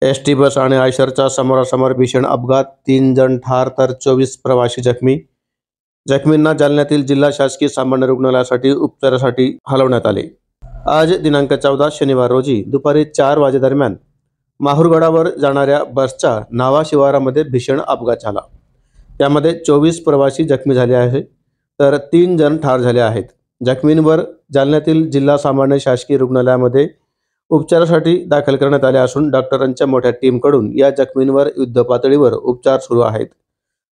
ST bus आणि आयशरचा समोरासमोर भीषण अपघात, 3 जण ठार तर 24 प्रवासी जखमी. जखमींना जालन्यातील जिल्हा शासकीय सामान्य रुग्णालयासाठी उपचारासाठी हलवण्यात आले. आज दिनांक 14 शनिवार रोजी दुपारी 4 वाजेदरम्यान माहुरगडावर जाणाऱ्या बसचा नावा शिवारामध्ये भीषण अपघात झाला. यामध्ये 24 प्रवासी जखमी झाले आहेत तर 3 जण ठार झाले आहेत. जखमींवर जालन्यातील जिल्हा सामान्य शासकीय रुग्णालयामध्ये उपचारासाठी दाखल करण्यात आले असून डॉक्टरांच्या मोठ्या टीमकडून या जखमींवर युद्धपातळीवर उपचार सुरू आहेत.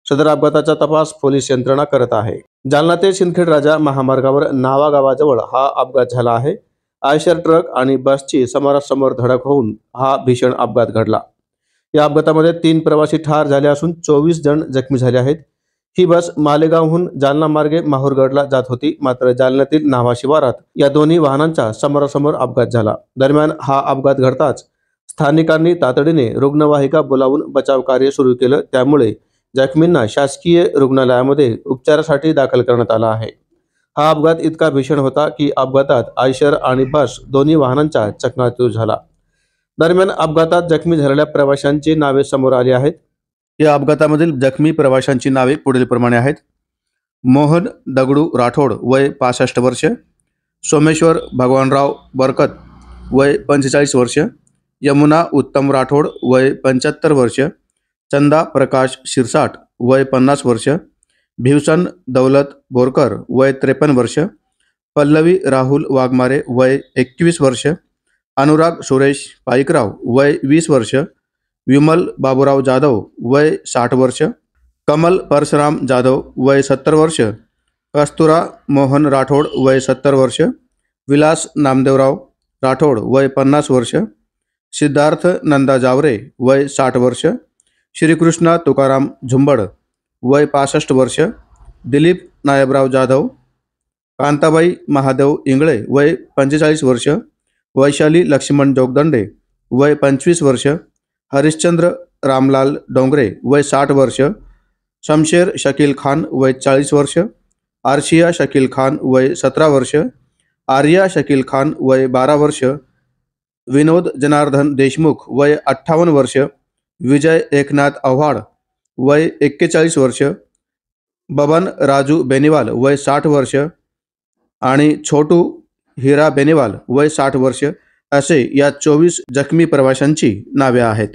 सदर अपघाताचा तपास पोलीस यंत्रणा करत आहे. जालना ते सिंदखेड राजा महामार्गावर नावा गावाजवळ हा अपघात झाला आहे. आयशर ट्रक आणि बसची समोरासमोर धडक होऊन हा भीषण अपघात घडला. या अपघातामध्ये 3 प्रवासी ठार झाले असून 24 जण जखमी झाले आहेत. ही बस मालेगावहून जालना मार्गे माहुरगडला जात होती. मात्र जालन्यातील नावा शिवारात या दोन्ही वाहनांचा समोरासमोर अपघात झाला. दरम्यान हा अपघात घडताच स्थानिकांनी तातडीने रुग्णवाहिका बोलावून बचाव कार्य सुरू केलं. त्यामुळे जखमींना शासकीय रुग्णालयामध्ये उपचारासाठी दाखल करण्यात आलं आहे. हा अपघात इतका भीषण होता की अपघातात आयशर आणि बस दोन्ही वाहनांचा चकनाचूर झाला. दरम्यान अपघातात जखमी झालेल्या प्रवाशांची नावे समोर आली आहेत. या अपघातामधील जखमी प्रवाशांची नावे पुढीलप्रमाणे आहेत. मोहन दगडू राठोड वय 65 वर्ष, सोमेश्वर भगवानराव बरकत वय 45 वर्ष, यमुना उत्तम राठोड वय 75 वर्ष, चंदा प्रकाश शिरसाट वय 50 वर्ष, भिवसन दौलत बोरकर वय 53 वर्ष, पल्लवी राहुल वाघमारे वय 21 वर्ष, अनुराग सुरेश पाईकराव वय 20 वर्ष, विमल बाबूराव जाधव वय 60 वर्ष, कमल परशुराम जाधव वय 70 वर्ष, कस्तुरा मोहन राठोड वय 70 वर्ष, विलास नामदेवराव राठोड वय 50 वर्ष, सिद्धार्थ नंदा जावरे वय 60 वर्ष, श्रीकृष्णा तुकाराम झुंबड वय 65 वर्ष, दिलीप नायबराव जाधव, कांताबाई महादेव इंगळे वय 45 वर्ष, वैशाली लक्ष्मण जोगदंडे वय 25 वर्ष, हरिश्चंद्र रामलाल डोंगरे वय 60 वर्ष, शमशेर शकील खान वय 40 वर्ष, आरशिया शकील खान वय 17 वर्ष, आर्या शकील खान वय 12 वर्ष, विनोद जनार्दन देशमुख वय 58 वर्ष, विजय एकनाथ आव्हाड वय 41 वर्ष, बबन राजू बेनीवाल वय 60 वर्ष आणि छोटू हिरा बेनीवाल वय 60 वर्ष असे या 24 जखमी प्रवाशांची नावे आहेत.